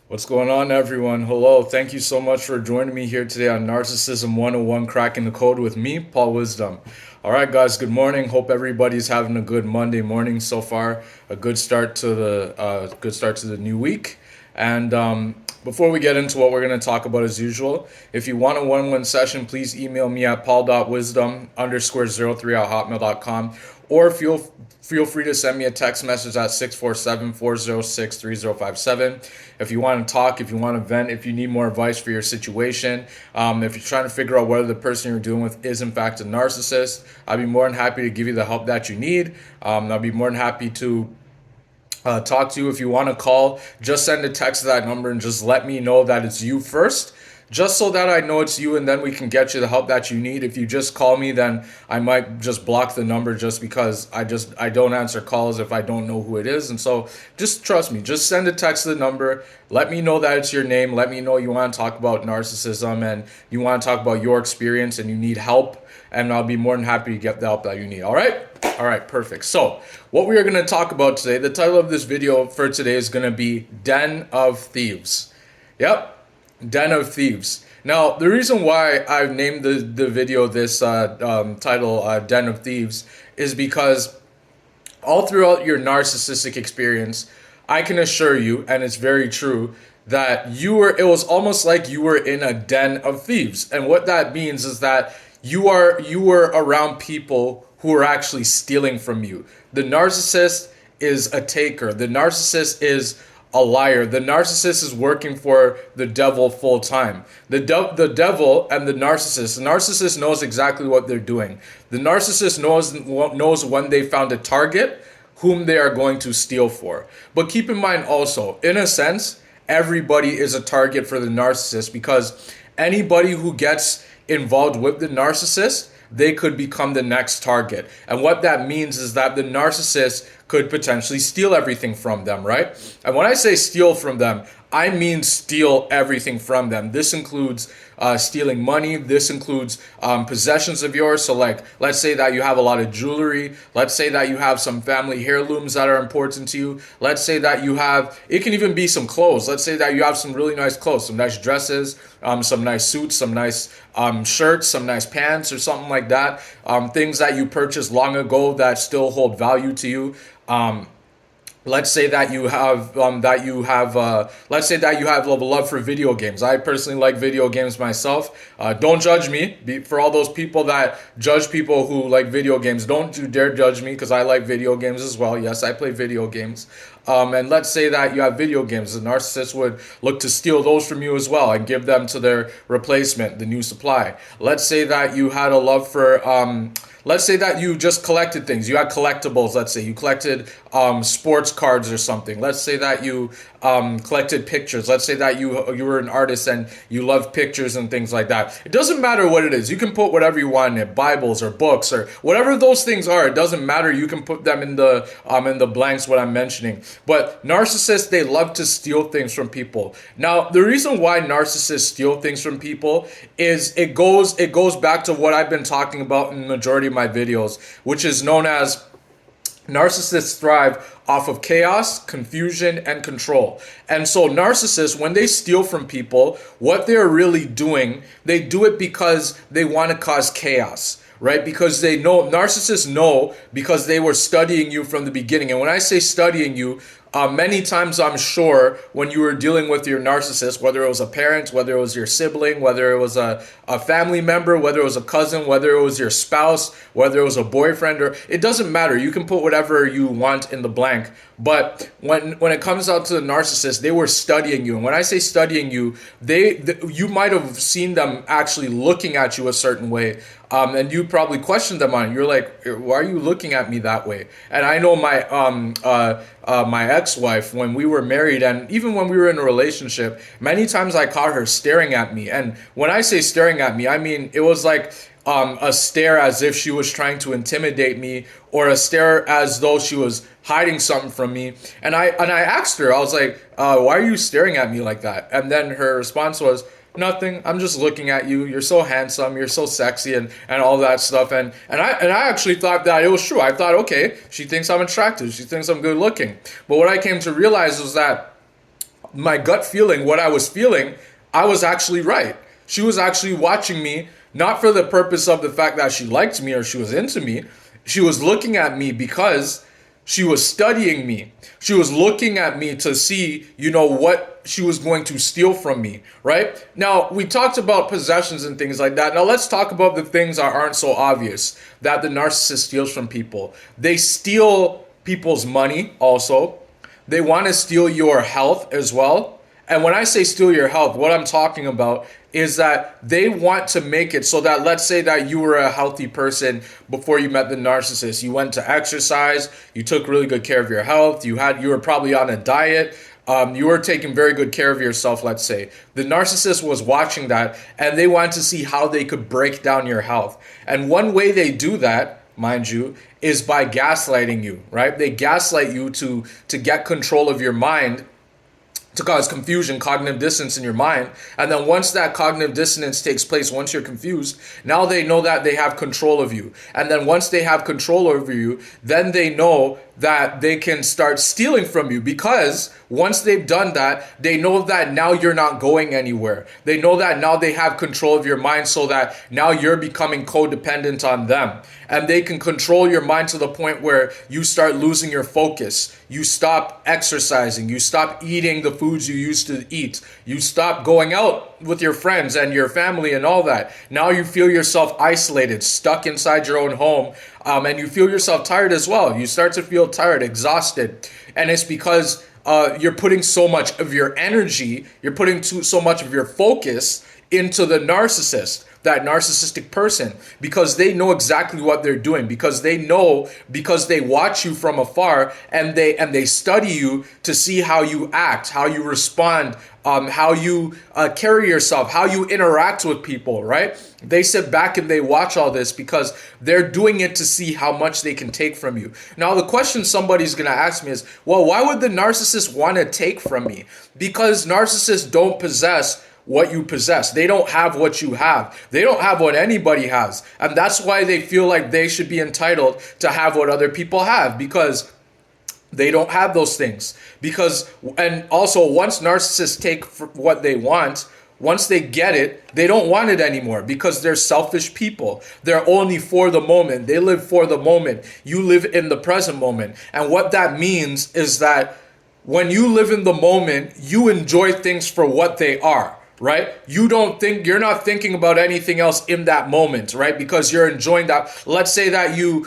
What's going on, everyone? Hello. Thank you so much for joining me here today on Narcissism 101 Cracking the Code with me, Paul Wisdom. All right, guys, good morning. Hope everybody's having a good Monday morning so far. A good start to the new week. And before we get into what we're going to talk about as usual, if you want a one-on-one session, please email me at paul.wisdom_03 at hotmail.com, or feel free to send me a text message at 647-406-3057. If you want to talk, if you want to vent, if you need more advice for your situation, if you're trying to figure out whether the person you're dealing with is in fact a narcissist, I'd be more than happy to give you the help that you need. I'd be more than happy to talk to you. If you want to call, just send a text to that number and just let me know that it's you first, just so that I know it's you, and then we can get you the help that you need. If you just call me, then I might just block the number, just because I don't answer calls if I don't know who it is. And so just trust me, just send a text to the number, let me know that it's your name, let me know you want to talk about narcissism and you want to talk about your experience and you need help, and I'll be more than happy to get the help that you need. All right? All right, perfect. So, what we are going to talk about today, the title of this video for today is going to be Den of Thieves. Yep, Den of Thieves. Now, the reason why I've named the video this title, Den of Thieves, is because all throughout your narcissistic experience, I can assure you, and it's very true, that it was almost like you were in a den of thieves. And what that means is that you were around people who are actually stealing from you. The narcissist is a taker. The narcissist is a liar. The narcissist is working for the devil full time. The devil and the narcissist knows exactly what they're doing. The narcissist knows when they found a target whom they are going to steal for. But keep in mind also, in a sense, everybody is a target for the narcissist, because anybody who gets involved with the narcissist, they could become the next target. And what that means is that the narcissist could potentially steal everything from them, right? And when I say steal from them, I mean steal everything from them. This includes stealing money. This includes possessions of yours. So, like, let's say that you have a lot of jewelry. Let's say that you have some family heirlooms that are important to you. Let's say that you have, it can even be some clothes. Let's say that you have some really nice clothes, some nice dresses, some nice suits, some nice shirts, some nice pants, or something like that. Things that you purchased long ago that still hold value to you. Let's say that let's say that you have a love for video games. I personally like video games myself. Don't judge me. For all those people that judge people who like video games, don't you dare judge me, because I like video games as well. Yes, I play video games. And let's say that you have video games. The narcissist would look to steal those from you as well and give them to their replacement, the new supply. Let's say that you had a love for let's say that you just collected things. You had collectibles. Let's say you collected sports cards or something. Let's say that you collected pictures. Let's say that you were an artist and you love pictures and things like that. It doesn't matter what it is. You can put whatever you want in it, Bibles or books or whatever those things are. It doesn't matter. You can put them in the blanks, what I'm mentioning. But narcissists, they love to steal things from people. Now, the reason why narcissists steal things from people is it goes back to what I've been talking about in the majority of my videos, which is known as narcissists thrive off of chaos, confusion, and control. And so narcissists, when they steal from people, what they're really doing, they do it because they want to cause chaos. Right? Because they know, narcissists know, because they were studying you from the beginning. And when I say studying you, many times I'm sure when you were dealing with your narcissist, whether it was a parent, whether it was your sibling, whether it was a family member, whether it was a cousin, whether it was your spouse, whether it was a boyfriend, or it doesn't matter. You can put whatever you want in the blank. But when it comes out to the narcissist, they were studying you. And when I say studying you, you might have seen them actually looking at you a certain way. And you probably questioned them on it. You're like, why are you looking at me that way? And I know my ex-wife, when we were married and even when we were in a relationship, many times I caught her staring at me. And when I say staring at me, I mean it was like a stare as if she was trying to intimidate me, or a stare as though she was hiding something from me. And I asked her, I was like, why are you staring at me like that? And then her response was, nothing. I'm just looking at you. You're so handsome. You're so sexy, and all that stuff. And I actually thought that it was true. I thought, okay, she thinks I'm attractive. She thinks I'm good looking. But what I came to realize was that my gut feeling, what I was feeling, I was actually right. She was actually watching me, not for the purpose of the fact that she liked me or she was into me. She was looking at me because she was studying me. She was looking at me to see, what she was going to steal from me, right? Now, we talked about possessions and things like that. Now, let's talk about the things that aren't so obvious that the narcissist steals from people. They steal people's money also. They want to steal your health as well. And when I say steal your health, what I'm talking about is that they want to make it so that, let's say that you were a healthy person before you met the narcissist. You went to exercise, you took really good care of your health, you were probably on a diet, you were taking very good care of yourself, let's say. The narcissist was watching that, and they wanted to see how they could break down your health. And one way they do that, mind you, is by gaslighting you, right? They gaslight you to get control of your mind, to cause confusion, cognitive dissonance in your mind. And then once that cognitive dissonance takes place, once you're confused, now they know that they have control of you. And then once they have control over you, then they know that they can start stealing from you, because once they've done that, they know that now you're not going anywhere. They know that now they have control of your mind, so that now you're becoming codependent on them. And they can control your mind to the point where you start losing your focus. You stop exercising. You stop eating the foods you used to eat. You stop going out with your friends and your family and all that. Now you feel yourself isolated, stuck inside your own home, and you feel yourself tired as well. You start to feel tired, exhausted, and it's because you're putting so much of your energy, you're putting so much of your focus into the narcissist, that narcissistic person, because they know exactly what they're doing, because they watch you from afar, and they study you to see how you act, how you respond, how you carry yourself, how you interact with people, right? They sit back and they watch all this because they're doing it to see how much they can take from you. Now, the question somebody's going to ask me is, well, why would the narcissist want to take from me? Because narcissists don't possess what you possess. They don't have what you have. They don't have what anybody has. And that's why they feel like they should be entitled to have what other people have, because they don't have those things. And also, once narcissists take what they want, once they get it, they don't want it anymore, because they're selfish people. They're only for the moment. They live for the moment. You live in the present moment. And what that means is that when you live in the moment, you enjoy things for what they are. Right? You're not thinking about anything else in that moment, right? Because you're enjoying that. Let's say that you're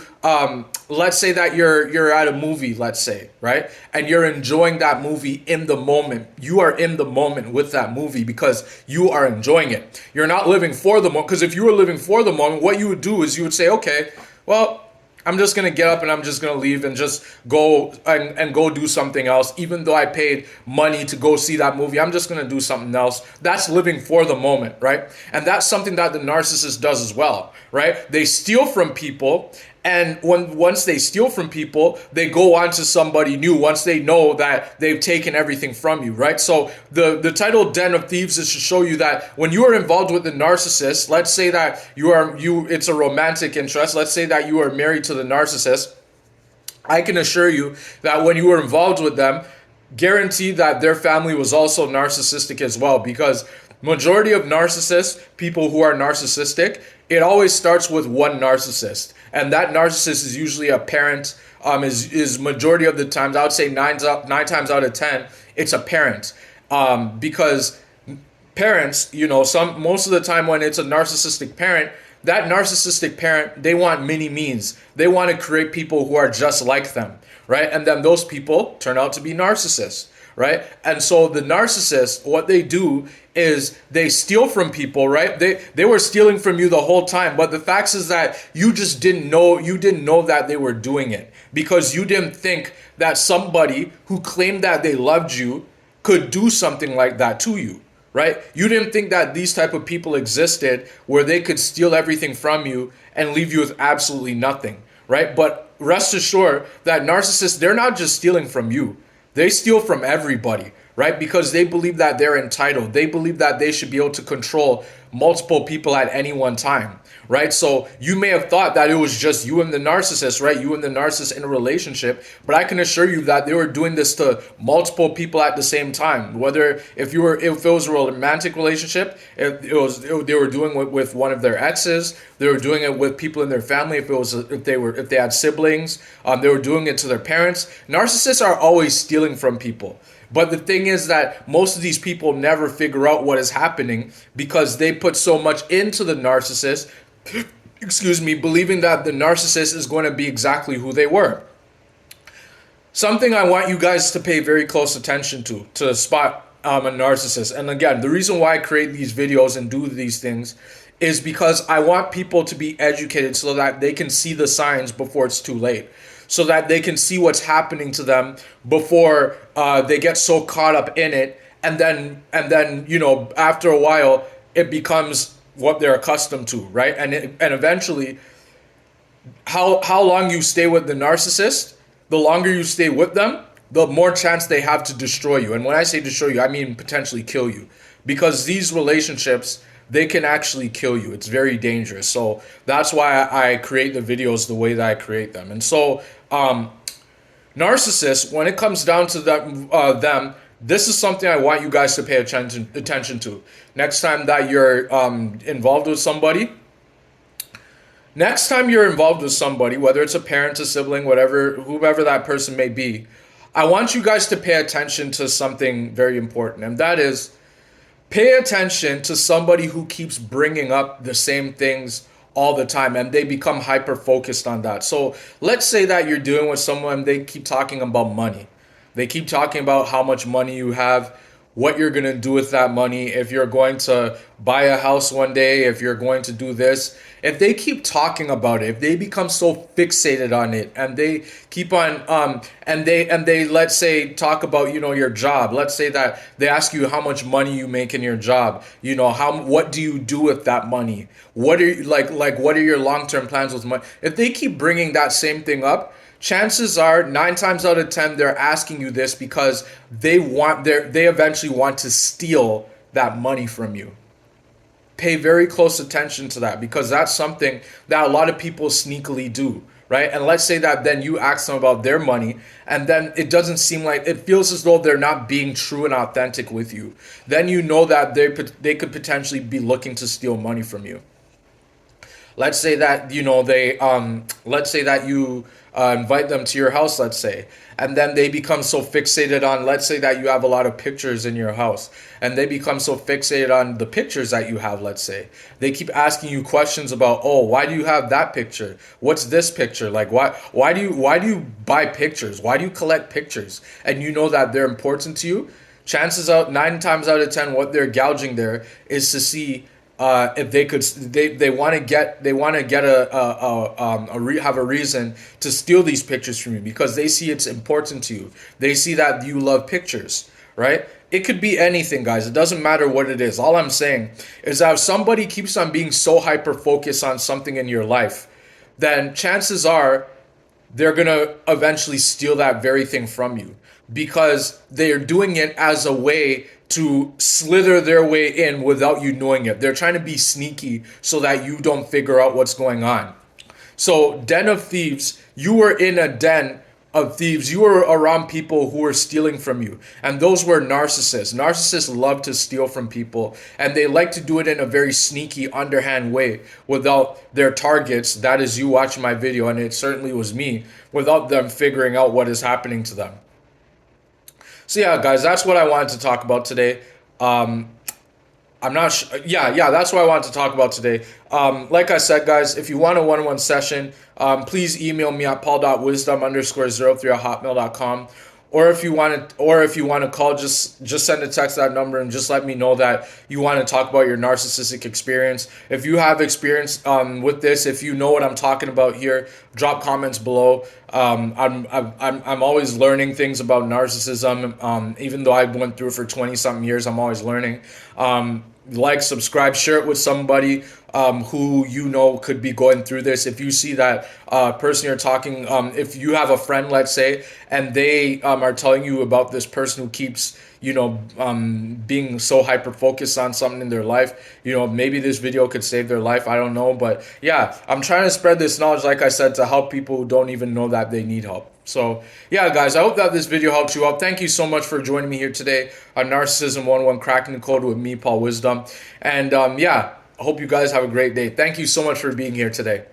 at a movie, let's say, right? And you're enjoying that movie in the moment. You are in the moment with that movie because you are enjoying it. You're not living for the moment, because if you were living for the moment, what you would do is you would say, okay, well, I'm just going to get up and I'm just going to leave and just go and go do something else. Even though I paid money to go see that movie, I'm just going to do something else. That's living for the moment, right? And that's something that the narcissist does as well, right? They steal from people. And once they steal from people, they go on to somebody new once they know that they've taken everything from you, right? So the title Den of Thieves is to show you that when you are involved with the narcissist, let's say that it's a romantic interest. Let's say that you are married to the narcissist. I can assure you that when you were involved with them, guarantee that their family was also narcissistic as well, because majority of narcissists, people who are narcissistic, it always starts with one narcissist. And that narcissist is usually a parent, is majority of the times, I would say nine times out of 10, it's a parent. Because parents, most of the time when it's a narcissistic parent, that narcissistic parent, they want mini-me's. They want to create people who are just like them, right? And then those people turn out to be narcissists, right? And so the narcissists, what they do is they steal from people, right? They were stealing from you the whole time, but the fact is that you just didn't know that they were doing it, because you didn't think that somebody who claimed that they loved you could do something like that to you, right? You didn't think that these type of people existed where they could steal everything from you and leave you with absolutely nothing, right? But rest assured that narcissists, they're not just stealing from you. They steal from everybody, right? Because they believe that they're entitled. They believe that they should be able to control multiple people at any one time, right? So you may have thought that it was just you and the narcissist, right? You and the narcissist in a relationship, but I can assure you that they were doing this to multiple people at the same time. Whether if it was a romantic relationship, they were doing it with one of their exes, they were doing it with people in their family. If they had siblings, they were doing it to their parents. Narcissists are always stealing from people. But the thing is that most of these people never figure out what is happening because they put so much into the narcissist, believing that the narcissist is going to be exactly who they were. Something I want you guys to pay very close attention to spot a narcissist. And again, the reason why I create these videos and do these things is because I want people to be educated so that they can see the signs before it's too late. So that they can see what's happening to them before they get so caught up in it, and then after a while it becomes what they're accustomed to, right? And eventually, how long you stay with the narcissist, the longer you stay with them, the more chance they have to destroy you. And when I say destroy you, I mean potentially kill you, because these relationships, they can actually kill you. It's very dangerous. So that's why I create the videos the way that I create them. And so narcissists, when it comes down to them, this is something I want you guys to pay attention to. Next time that you're involved with somebody, whether it's a parent, a sibling, whoever that person may be, I want you guys to pay attention to something very important. And that is, pay attention to somebody who keeps bringing up the same things all the time and they become hyper focused on that. So let's say that you're dealing with someone, they keep talking about money. They keep talking about how much money you have, what you're going to do with that money, if you're going to buy a house one day, if you're going to do this. If they keep talking about it, if they become so fixated on it, and they keep on and they let's say talk about your job. Let's say that they ask you how much money you make in your job. What do you do with that money? What are you, what are your long-term plans with money? If they keep bringing that same thing up, chances are 9 times out of 10 they're asking you this because they eventually want to steal that money from you. Pay very close attention to that, because that's something that a lot of people sneakily do, right? And let's say that then you ask them about their money, and then it doesn't seem like, it feels as though they're not being true and authentic with you. Then you know that they could potentially be looking to steal money from you. Let's say that let's say that you invite them to your house, let's say, and then they become so fixated on, let's say that you have a lot of pictures in your house, and they become so fixated on the pictures that you have. Let's say they keep asking you questions about, oh, why do you have that picture? What's this picture? Like, why do you buy pictures? Why do you collect pictures? And you know that they're important to you. Chances out 9 times out of 10, what they're gouging there is to see if they want to get have a reason to steal these pictures from you, because they see it's important to you. They see that you love pictures, right? It could be anything, guys. It doesn't matter what it is. All I'm saying is that if somebody keeps on being so hyper focused on something in your life, then chances are they're going to eventually steal that very thing from you, because they're doing it as a way to slither their way in without you knowing it. They're trying to be sneaky so that you don't figure out what's going on. So, den of thieves, you were in a den of thieves. You were around people who were stealing from you. And those were narcissists. Narcissists love to steal from people, and they like to do it in a very sneaky, underhand way without their targets, that is you watching my video, and it certainly was me, without them figuring out what is happening to them. So yeah, guys, that's what I wanted to talk about today. I'm not sure. Yeah, that's what I wanted to talk about today. Like I said, guys, if you want a one-on-one session, please email me at paul.wisdom_03@hotmail.com. Or if you want to call, just send a text that number and just let me know that you want to talk about your narcissistic experience. If you have experience with this, if you know what I'm talking about here, drop comments below. I'm always learning things about narcissism. Even though I went through it for 20-something years, I'm always learning. Like, subscribe, share it with somebody who you know could be going through this. If you see that person you're talking, if you have a friend, let's say, and they are telling you about this person who keeps being so hyper focused on something in their life. Maybe this video could save their life. I don't know. But yeah, I'm trying to spread this knowledge, like I said, to help people who don't even know that they need help. So yeah, guys, I hope that this video helps you out. Thank you so much for joining me here today on Narcissism 101 Cracking the Code with me, Paul Wisdom. And yeah, I hope you guys have a great day. Thank you so much for being here today.